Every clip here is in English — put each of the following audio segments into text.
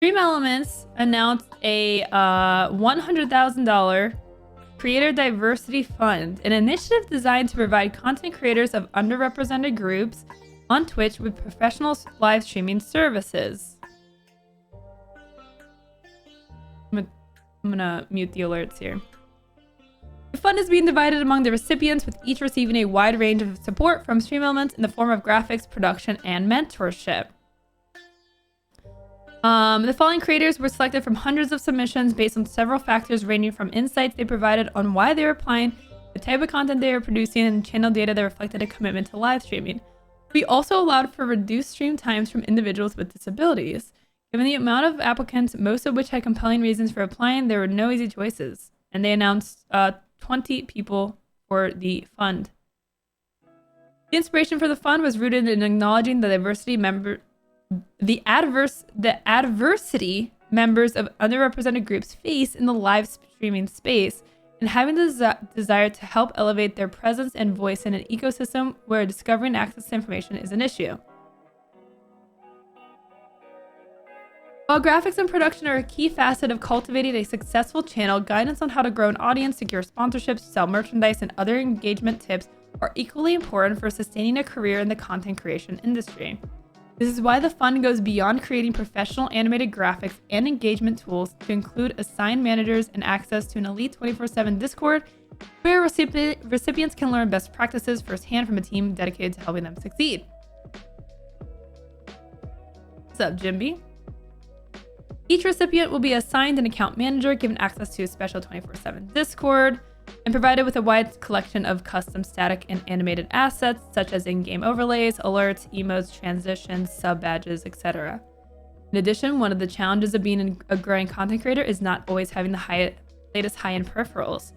StreamElements announced a $100,000 Creator Diversity Fund, an initiative designed to provide content creators of underrepresented groups on Twitch with professional live streaming services. I'm gonna mute the alerts here. The fund is being divided among the recipients, with each receiving a wide range of support from StreamElements in the form of graphics, production, and mentorship. The following creators were selected from hundreds of submissions based on several factors ranging from insights they provided on why they were applying, the type of content they were producing, and channel data that reflected a commitment to live streaming. We also allowed for reduced stream times from individuals with disabilities. Given the amount of applicants, most of which had compelling reasons for applying, there were no easy choices, and they announced 20 people for the fund. The inspiration for the fund was rooted in acknowledging the adversity members of underrepresented groups face in the live streaming space, and having the desire to help elevate their presence and voice in an ecosystem where discovering access to information is an issue. While graphics and production are a key facet of cultivating a successful channel, guidance on how to grow an audience, secure sponsorships, sell merchandise, and other engagement tips are equally important for sustaining a career in the content creation industry. This is why the fund goes beyond creating professional animated graphics and engagement tools to include assigned managers and access to an elite 24/7 Discord where recipients can learn best practices firsthand from a team dedicated to helping them succeed. What's up, Jimby? Each recipient will be assigned an account manager, given access to a special 24/7 Discord, and provided with a wide collection of custom static and animated assets such as in-game overlays, alerts, emotes, transitions, sub badges, etc. In addition, one of the challenges of being a growing content creator is not always having the latest high-end peripherals.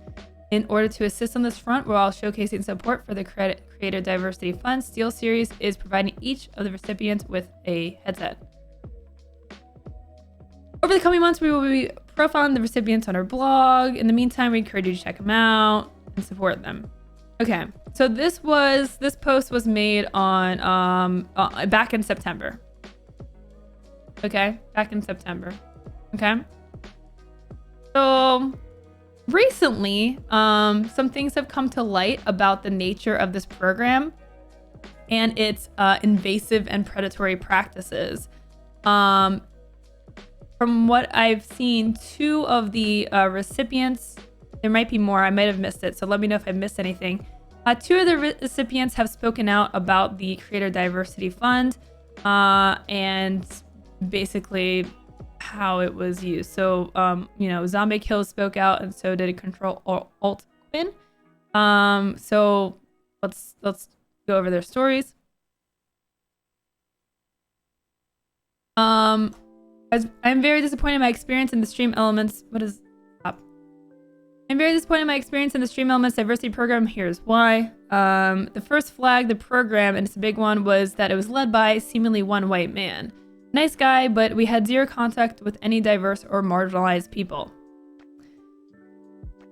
In order to assist on this front, while showcasing support for the Creator Diversity Fund, SteelSeries is providing each of the recipients with a headset. Over the coming months, we will be profiling the recipients on our blog. In the meantime, we encourage you to check them out and support them. Okay, so this post was made on back in September. Okay, back in September. Okay. So recently, some things have come to light about the nature of this program and its invasive and predatory practices. From what I've seen, two of the recipients, there might be more, I might have missed it, so let me know if I missed anything. Two of the recipients have spoken out about the Creator Diversity Fund and basically how it was used. So, Zombie Kills spoke out, and so did Control Alt Quinn. So let's go over their stories. I'm very disappointed in my experience in the StreamElements. I'm very disappointed in my experience in the StreamElements diversity program. Here's why. The first flag, the program, and it's a big one, was that it was led by seemingly one white man. Nice guy, but we had zero contact with any diverse or marginalized people.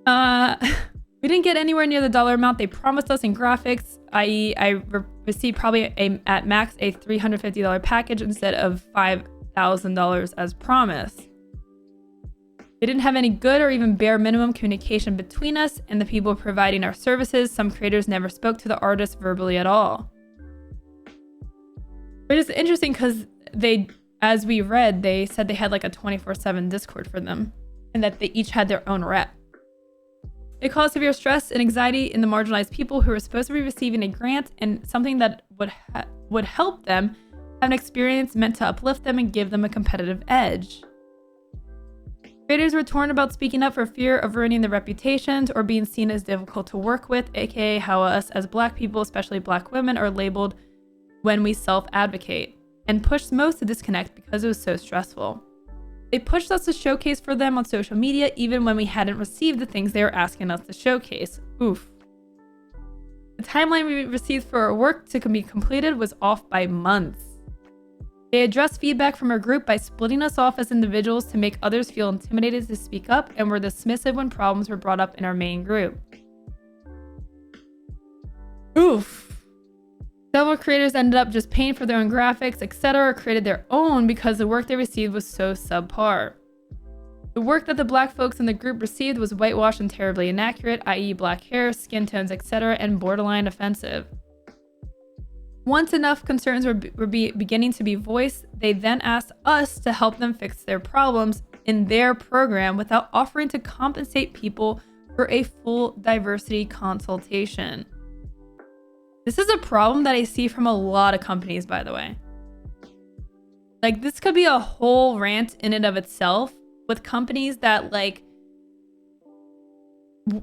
We didn't get anywhere near the dollar amount they promised us in graphics, i.e. I received probably at max a $350 package instead of $5,000 as promised. They didn't have any good or even bare minimum communication between us and the people providing our services. Some creators never spoke to the artists verbally at all. But it's interesting because they, as we read, they said they had like a 24/7 Discord for them and that they each had their own rep. It caused severe stress and anxiety in the marginalized people who were supposed to be receiving a grant and something that would help them have an experience meant to uplift them and give them a competitive edge. Creators were torn about speaking up for fear of ruining their reputations or being seen as difficult to work with, aka how us as Black people, especially Black women, are labeled when we self-advocate, and pushed most to disconnect because it was so stressful. They pushed us to showcase for them on social media even when we hadn't received the things they were asking us to showcase. Oof. The timeline we received for our work to be completed was off by months. They addressed feedback from our group by splitting us off as individuals to make others feel intimidated to speak up, and were dismissive when problems were brought up in our main group. Oof. Several creators ended up just paying for their own graphics, etc., or created their own because the work they received was so subpar. The work that the black folks in the group received was whitewashed and terribly inaccurate, i.e. black hair, skin tones, etc., and borderline offensive. Once enough concerns were beginning to be voiced, they then asked us to help them fix their problems in their program without offering to compensate people for a full diversity consultation. This is a problem that I see from a lot of companies, by the way. Like, this could be a whole rant in and of itself with companies that like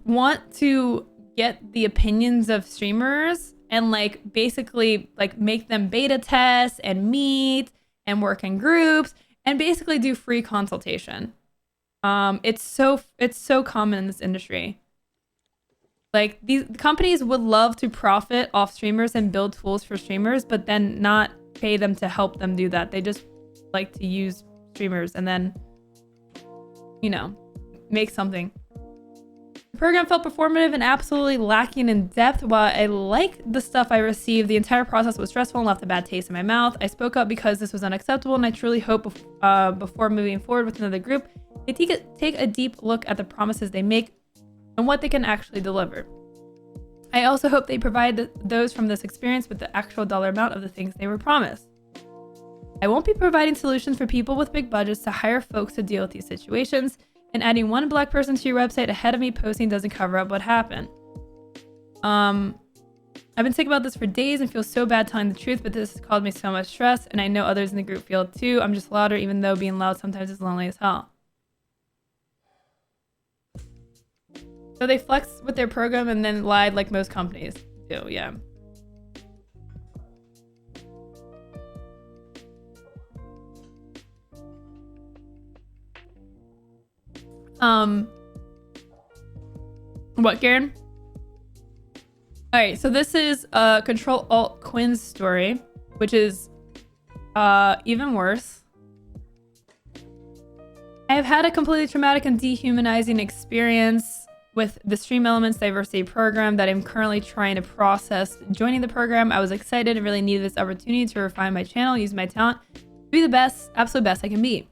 want to get the opinions of streamers and like basically like make them beta test and meet and work in groups and basically do free consultation. It's so common in this industry. Like, these companies would love to profit off streamers and build tools for streamers, but then not pay them to help them do that. They just like to use streamers and then, you know, make something. The program felt performative and absolutely lacking in depth. While I liked the stuff I received, the entire process was stressful and left a bad taste in my mouth. I spoke up because this was unacceptable, and I truly hope before moving forward with another group, they take a deep look at the promises they make and what they can actually deliver. I also hope they provide those from this experience with the actual dollar amount of the things they were promised. I won't be providing solutions for people with big budgets to hire folks to deal with these situations, and adding one black person to your website ahead of me posting doesn't cover up what happened. I've been thinking about this for days and feel so bad telling the truth, but this has caused me so much stress, and I know others in the group feel it too. I'm just louder, even though being loud sometimes is lonely as hell. So they flexed with their program and then lied like most companies do, yeah. What, Garen? Alright, so this is Control-Alt-Quinn's story, which is even worse. I have had a completely traumatic and dehumanizing experience with the StreamElements diversity program that I'm currently trying to process. Joining the program, I was excited and really needed this opportunity to refine my channel, use my talent to be the best, absolute best I can be.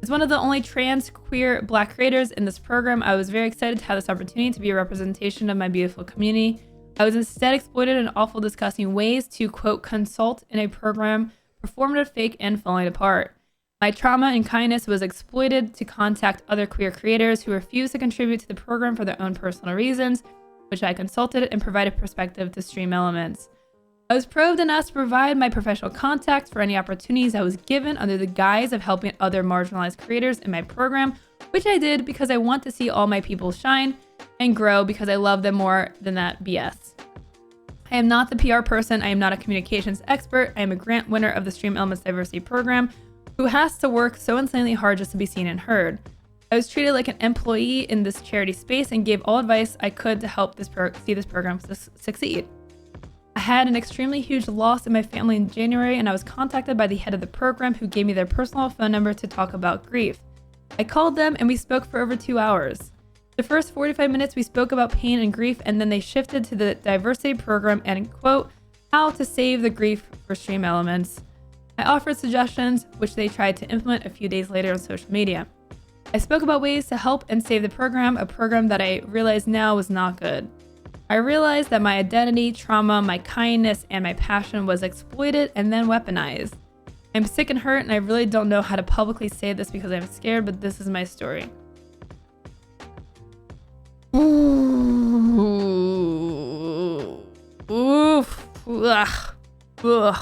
As one of the only trans, queer, black creators in this program, I was very excited to have this opportunity to be a representation of my beautiful community. I was instead exploited in awful, disgusting ways to, quote, consult in a program, performative, fake, and falling apart. My trauma and kindness was exploited to contact other queer creators who refused to contribute to the program for their own personal reasons, which I consulted and provided perspective to StreamElements. I was probed and asked to provide my professional contacts for any opportunities I was given under the guise of helping other marginalized creators in my program, which I did because I want to see all my people shine and grow because I love them more than that BS. I am not the PR person. I am not a communications expert. I am a grant winner of the StreamElements Diversity Program who has to work so insanely hard just to be seen and heard. I was treated like an employee in this charity space and gave all advice I could to help see this program succeed. I had an extremely huge loss in my family in January, and I was contacted by the head of the program who gave me their personal phone number to talk about grief. I called them and we spoke for over 2 hours. The first 45 minutes we spoke about pain and grief, and then they shifted to the diversity program and, quote, how to save the grief for StreamElements. I offered suggestions, which they tried to implement a few days later on social media. I spoke about ways to help and save the program, a program that I realize now was not good. I realized that my identity, trauma, my kindness, and my passion was exploited and then weaponized. I'm sick and hurt, and I really don't know how to publicly say this because I'm scared, but this is my story. Ooh. Oof. Ugh. Ugh.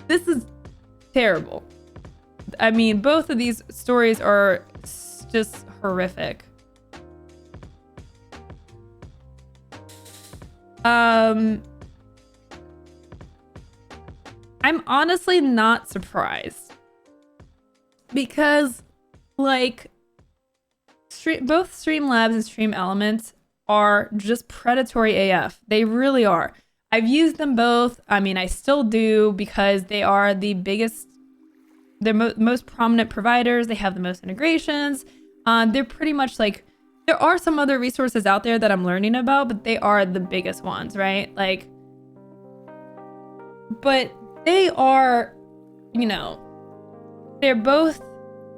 This is terrible. I mean, both of these stories are just horrific. I'm honestly not surprised because, like, both Streamlabs and StreamElements are just predatory AF. They really are. I've used them both. I mean, I still do because they are the biggest, they're most prominent providers. They have the most integrations. They're pretty much like, there are some other resources out there that I'm learning about, but they are the biggest ones, right? Like, But they are, you know, they're both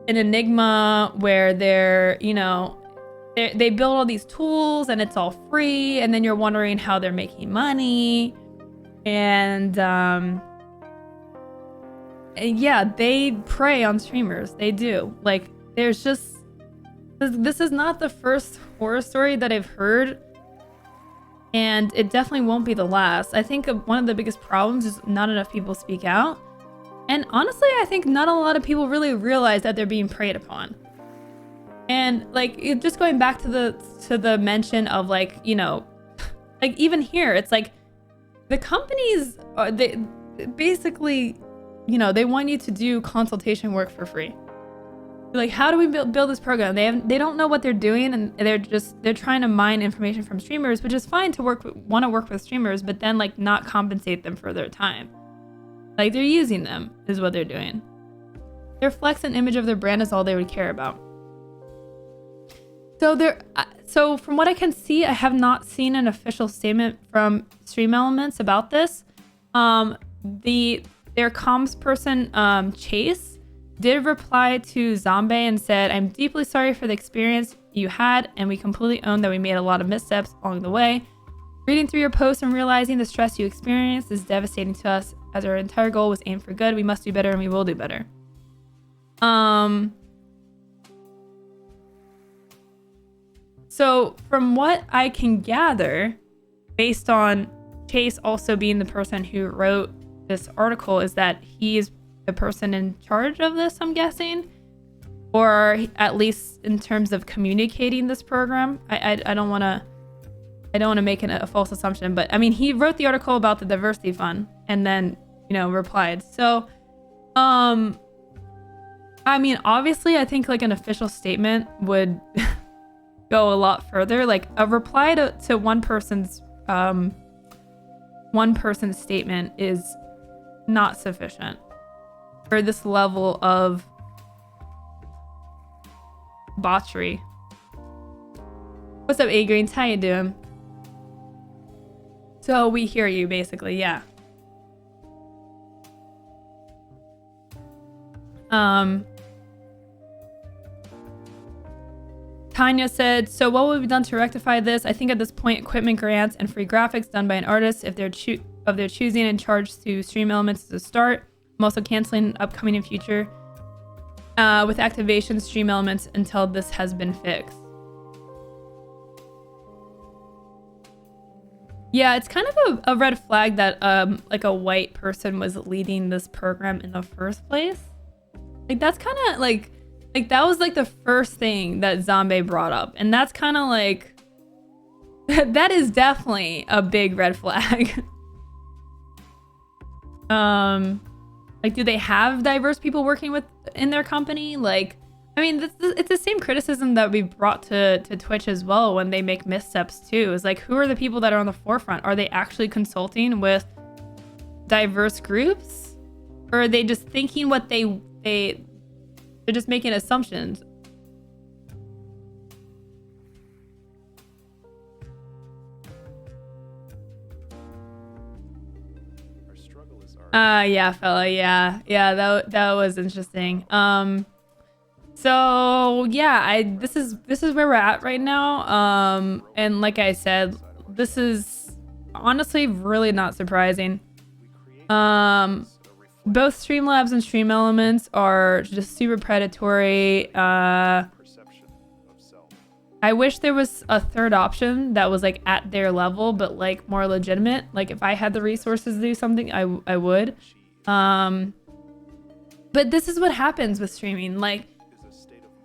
an enigma where they're, you know, they build all these tools and it's all free, and then you're wondering how they're making money. And yeah, they prey on streamers. They do. Like, there's just, this is not the first horror story that I've heard, and it definitely won't be the last. I think one of the biggest problems is not enough people speak out. And honestly, I think not a lot of people really realize that they're being preyed upon. And like, just going back to the mention of, like, you know, like even here, it's like the companies, they basically, you know, they want you to do consultation work for free. Like, how do we build this program? They don't know what they're doing, and they're trying to mine information from streamers, which is fine to want to work with streamers, but then like not compensate them for their time. Like, they're using them is what they're doing. Their flex and image of their brand is all they would care about. So from what I can see, I have not seen an official statement from StreamElements about this. Their comms person, Chase, did reply to Zombie and said, "I'm deeply sorry for the experience you had, and we completely own that we made a lot of missteps along the way. Reading through your posts and realizing the stress you experienced is devastating to us, as our entire goal was aimed for good. We must do better, and we will do better." So from what I can gather, based on Chase also being the person who wrote this article, is that he is the person in charge of this, I'm guessing, or at least in terms of communicating this program. I don't want to make a false assumption, but I mean, he wrote the article about the diversity fund and then, you know, replied. So, I mean, obviously, I think like an official statement would go a lot further. Like, a reply to one person's statement is not sufficient for this level of botchery. What's up, A-Greens? How you doing? So we hear you, basically, yeah. Tanya said, "So what will be done to rectify this? I think at this point, equipment grants and free graphics done by an artist if they're of their choosing and charged to StreamElements as a start. I'm also canceling upcoming and future with activation StreamElements until this has been fixed." Yeah, it's kind of a red flag that like a white person was leading this program in the first place. Like, that's kind of like that was like the first thing that Zombie brought up, and that's kind of like that is definitely a big red flag. Like, do they have diverse people working in their company? Like, I mean, it's the same criticism that we brought to Twitch as well when they make missteps too. Is like, who are the people that are on the forefront? Are they actually consulting with diverse groups, or are they just thinking what they're just making assumptions? Yeah, fella, yeah, that was interesting. So yeah, this is where we're at right now. And like I said, this is honestly really not surprising. Both Streamlabs and StreamElements are just super predatory. I wish there was a third option that was like at their level, but like more legitimate. Like, if I had the resources to do something, I would. But this is what happens with streaming. Like,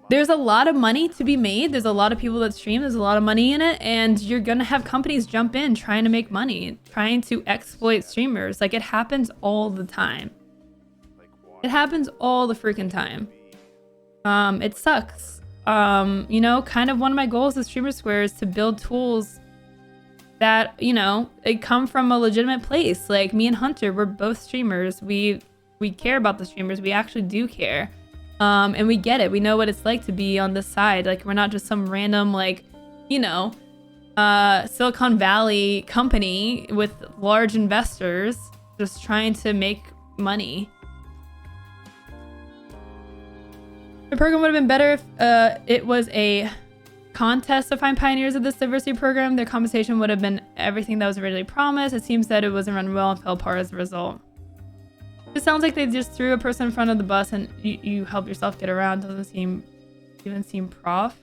there's a lot of money to be made. There's a lot of people that stream. There's a lot of money in it, and you're gonna have companies jump in trying to make money, trying to exploit streamers. Like, it happens all the time. It happens all the freaking time. It sucks. You know, kind of one of my goals with Streamer Square is to build tools that, you know, they come from a legitimate place. Like, me and Hunter, we're both streamers. We care about the streamers. We actually do care. And we get it. We know what it's like to be on this side. Like, we're not just some random, like, you know, Silicon Valley company with large investors just trying to make money. The program would have been better if it was a contest to find pioneers of this diversity program. Their compensation would have been everything that was originally promised. It seems that it wasn't run well and fell apart as a result. It sounds like they just threw a person in front of the bus and you help yourself get around. Doesn't even seem prof.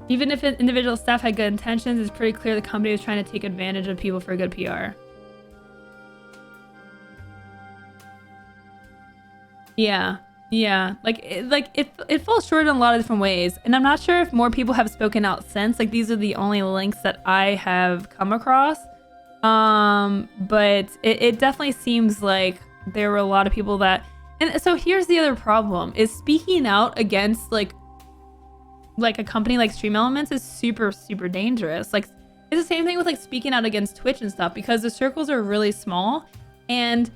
Even if individual staff had good intentions, it's pretty clear the company was trying to take advantage of people for good PR. Yeah. Like it falls short in a lot of different ways, and I'm not sure if more people have spoken out since. Like, these are the only links that I have come across. But it definitely seems like there were a lot of people that. And so here's the other problem: is speaking out against like a company like StreamElements is super dangerous. Like, it's the same thing with like speaking out against Twitch and stuff, because the circles are really small, and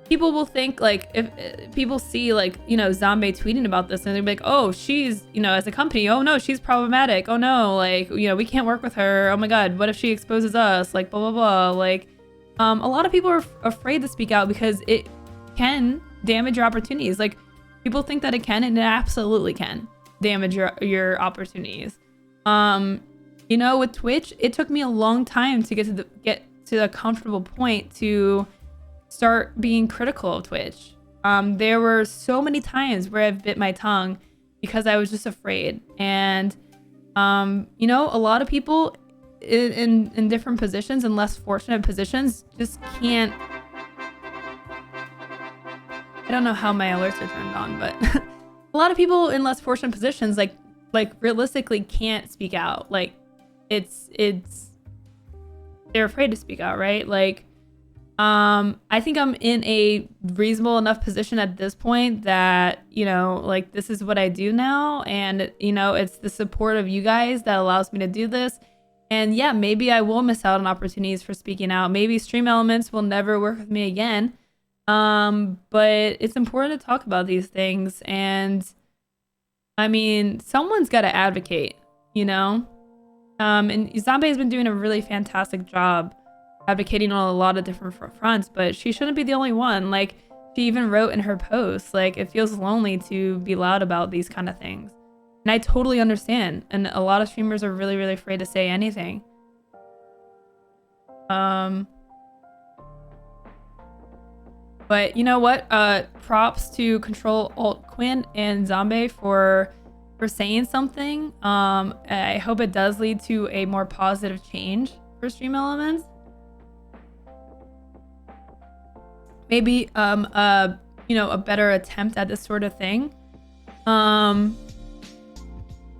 people will think, like, if people see, like, you know, Zombie tweeting about this, and they'll be like, oh, she's, you know, as a company, oh no, she's problematic, oh no, like, you know, we can't work with her, oh my god, what if she exposes us, like, blah blah blah. Like, a lot of people are afraid to speak out because it can damage your opportunities. Like, people think that it can, and it absolutely can damage your opportunities. You know, with Twitch, it took me a long time to get to a comfortable point to start being critical of Twitch. There were so many times where I've bit my tongue because I was just afraid. And you know, a lot of people in different positions and less fortunate positions just can't. I don't know how my alerts are turned on, but a lot of people in less fortunate positions like realistically can't speak out. Like, they're afraid to speak out, right? Like, I think I'm in a reasonable enough position at this point that, you know, like, this is what I do now, and, you know, it's the support of you guys that allows me to do this. And yeah, maybe I will miss out on opportunities for speaking out. Maybe StreamElements will never work with me again. But it's important to talk about these things, and I mean, someone's got to advocate, you know? And Zombie has been doing a really fantastic job advocating on a lot of different fronts, but she shouldn't be the only one. Like, she even wrote in her post, like, it feels lonely to be loud about these kind of things. And I totally understand. And a lot of streamers are really afraid to say anything. But you know what? Props to Control Alt Quinn and Zombie for saying something. I hope it does lead to a more positive change for StreamElements. Maybe you know, a better attempt at this sort of thing. I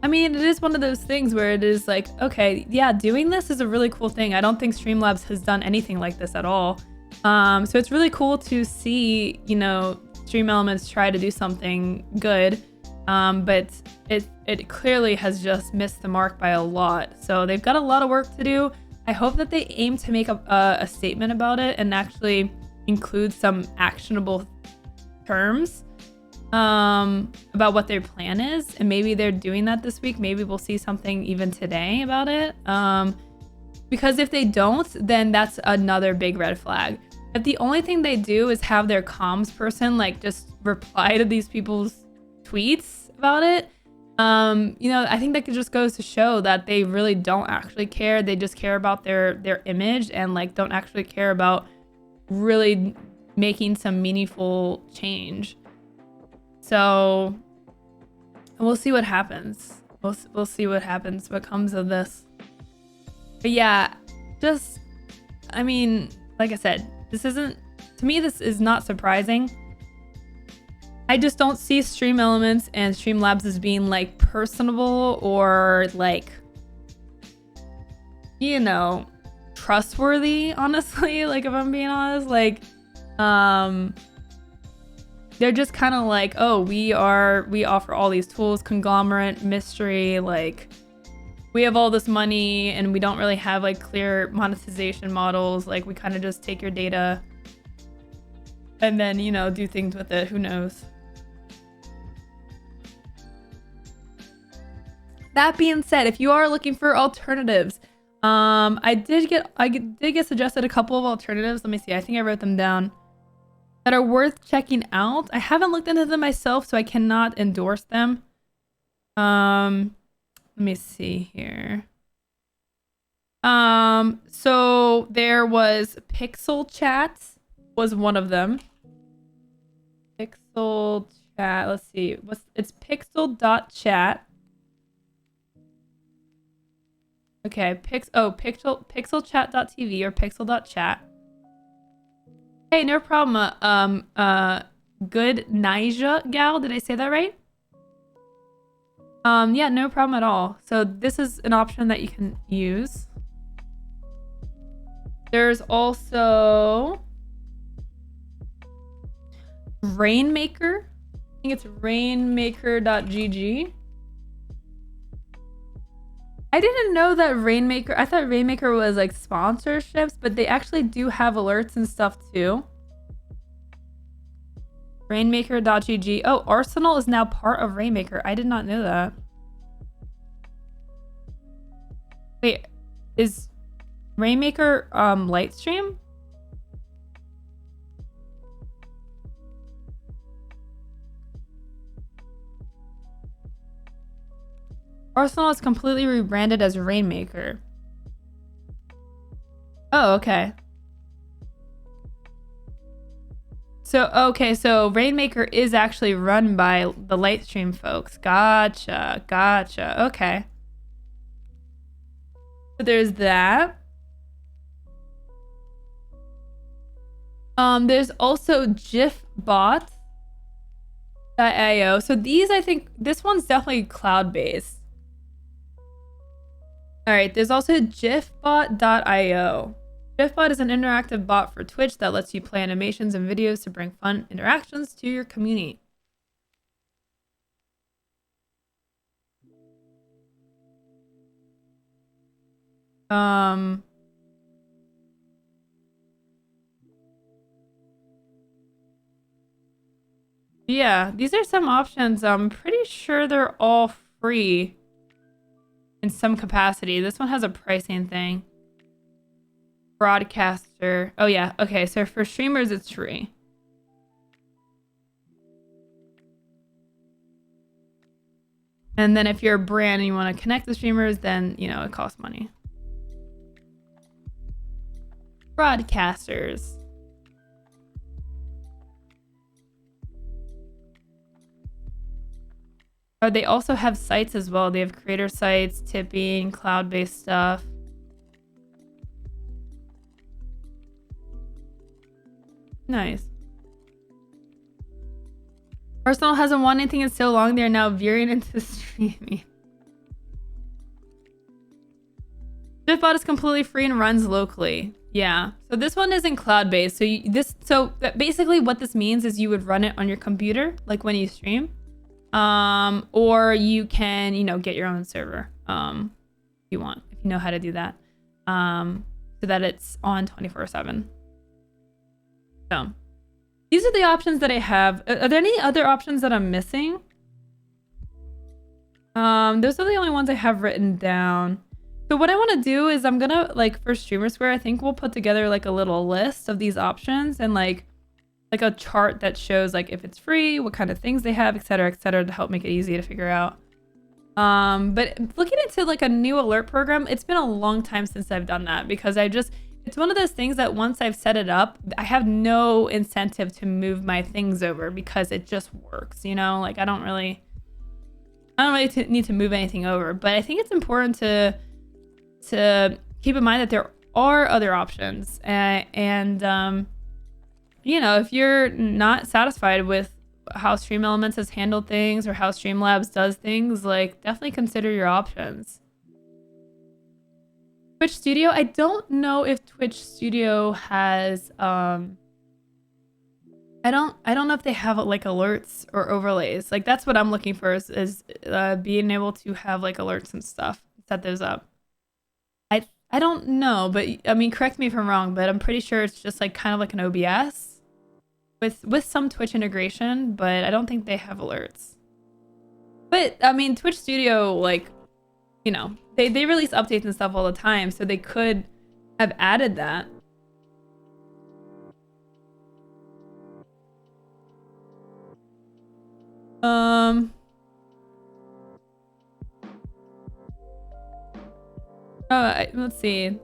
mean, it is one of those things where it is like, okay, yeah, doing this is a really cool thing. I don't think Streamlabs has done anything like this at all. So it's really cool to see, you know, StreamElements try to do something good. But it clearly has just missed the mark by a lot. So they've got a lot of work to do. I hope that they aim to make a statement about it and actually include some actionable terms about what their plan is. And maybe they're doing that this week. Maybe we'll see something even today about it. Because if they don't, then that's another big red flag. If the only thing they do is have their comms person like just reply to these people's tweets about it, you know, I think that just goes to show that they really don't actually care. They just care about their image and like don't actually care about really making some meaningful change. So we'll see what happens. We'll see what happens, what comes of this. But yeah, just, I mean, like I said, this is not surprising. I just don't see StreamElements and Streamlabs as being like personable or like, you know, trustworthy, honestly. Like, if I'm being honest, like, they're just kind of like, oh, we offer all these tools, conglomerate, mystery, like, we have all this money and we don't really have like clear monetization models. Like, we kind of just take your data and then, you know, do things with it. Who knows? That being said, if you are looking for alternatives, I did get suggested a couple of alternatives. Let me see. I think I wrote them down that are worth checking out. I haven't looked into them myself, so I cannot endorse them. Let me see here. So there was Pixel Chat was one of them. Pixel Chat. Let's see. It's pixel.chat. Okay, pixelchat.tv or pixel.chat. Hey, no problem. Good Naija gal, did I say that right? Yeah, no problem at all. So this is an option that you can use. There's also Rainmaker. I think it's rainmaker.gg. I didn't know that Rainmaker, I thought Rainmaker was like sponsorships, but they actually do have alerts and stuff too. Rainmaker.gg. Oh, Arsenal is now part of Rainmaker. I did not know that. Wait, is Rainmaker Lightstream? Arsenal is completely rebranded as Rainmaker. Oh, okay. So Rainmaker is actually run by the Lightstream folks. Gotcha. Okay. So there's that. There's also GIFbot.io. So these, I think, this one's definitely cloud-based. All right, there's also GIFbot.io. GIFbot is an interactive bot for Twitch that lets you play animations and videos to bring fun interactions to your community. Yeah, these are some options. I'm pretty sure they're all free in some capacity. This one has a pricing thing. Broadcaster. Oh yeah, okay, so for streamers it's free. And then if you're a brand and you want to connect the streamers, then, you know, it costs money. Broadcasters. Oh, they also have sites as well. They have creator sites, tipping, cloud-based stuff. Nice. Arsenal hasn't won anything in so long, they're now veering into streaming. GIFbot is completely free and runs locally. Yeah. So this one isn't cloud-based. So basically what this means is you would run it on your computer, like when you stream. Or you can, you know, get your own server, if you want, if you know how to do that, so that it's on 24/7. So these are the options that I have. Are there any other options that I'm missing? Those are the only ones I have written down. So what I want to do is I'm gonna, like, for Streamer Square, I think we'll put together like a little list of these options and like a chart that shows like if it's free, what kind of things they have, etc., to help make it easy to figure out. But looking into like a new alert program, it's been a long time since I've done that because it's one of those things that once I've set it up, I have no incentive to move my things over because it just works, you know? Like I don't really need to move anything over, but I think it's important to keep in mind that there are other options and you know, if you're not satisfied with how StreamElements has handled things or how Streamlabs does things, like definitely consider your options. Twitch Studio, I don't know if Twitch Studio has I don't know if they have like alerts or overlays. Like that's what I'm looking for is being able to have like alerts and stuff, set those up. I don't know, but I mean, correct me if I'm wrong, but I'm pretty sure it's just like kind of like an OBS with some Twitch integration, but I don't think they have alerts. But I mean, Twitch Studio, like you know, they release updates and stuff all the time, so they could have added that. Let's see.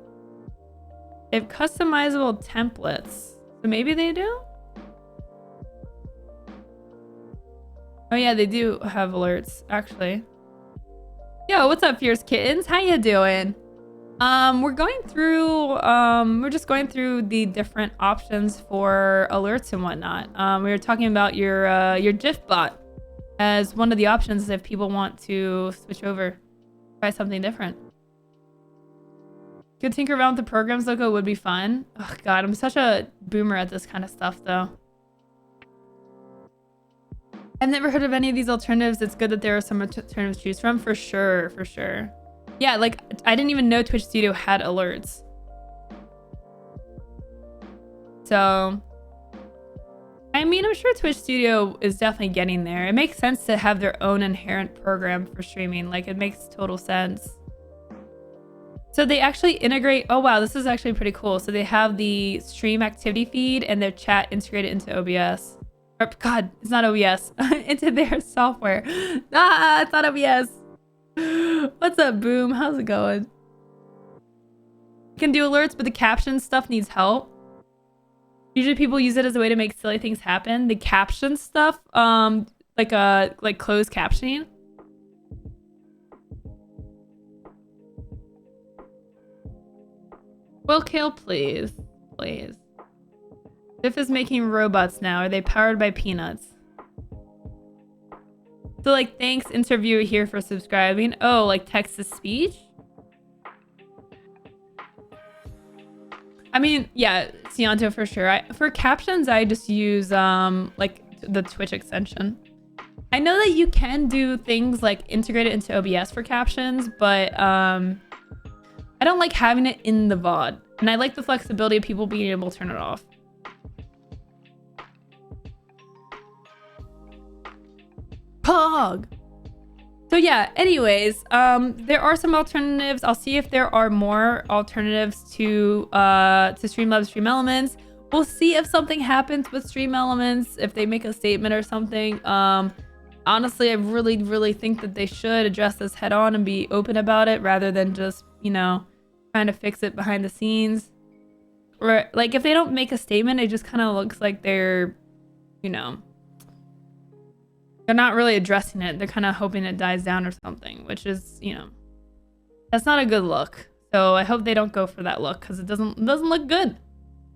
They have customizable templates. So maybe they do? Oh yeah, they do have alerts, actually. Yo, what's up, Fierce Kittens? How you doing? We're just going through the different options for alerts and whatnot. We were talking about your GIF bot as one of the options if people want to switch over, try something different. Could tinker around with the programs, Lowco would be fun. Oh god, I'm such a boomer at this kind of stuff though. I've never heard of any of these alternatives. It's good that there are some alternatives to choose from, for sure, for sure. Yeah, like, I didn't even know Twitch Studio had alerts. So, I mean, I'm sure Twitch Studio is definitely getting there. It makes sense to have their own inherent program for streaming. Like, it makes total sense. So they actually integrate, oh wow, this is actually pretty cool. So they have the stream activity feed and their chat integrated into OBS. Or, God, it's not OBS, into their software. Ah, it's not OBS. What's up, Boom? How's it going? You can do alerts, but the caption stuff needs help. Usually people use it as a way to make silly things happen. The caption stuff, like closed captioning. Will kill, please. Please. Biff is making robots now. Are they powered by peanuts? So, like, thanks, interviewer here for subscribing. Oh, like text-to-speech? I mean, yeah, Cianto for sure. For captions, I just use, like, the Twitch extension. I know that you can do things like integrate it into OBS for captions, but, I don't like having it in the VOD. And I like the flexibility of people being able to turn it off. Pog! So yeah, anyways, there are some alternatives. I'll see if there are more alternatives to Streamlabs StreamElements. We'll see if something happens with StreamElements, if they make a statement or something. Honestly, I really think that they should address this head on and be open about it rather than just, you know, trying to fix it behind the scenes. Or like if they don't make a statement, it just kind of looks like they're, you know, they're not really addressing it. They're kind of hoping it dies down or something, which is, you know, that's not a good look. So I hope they don't go for that look because it doesn't look good.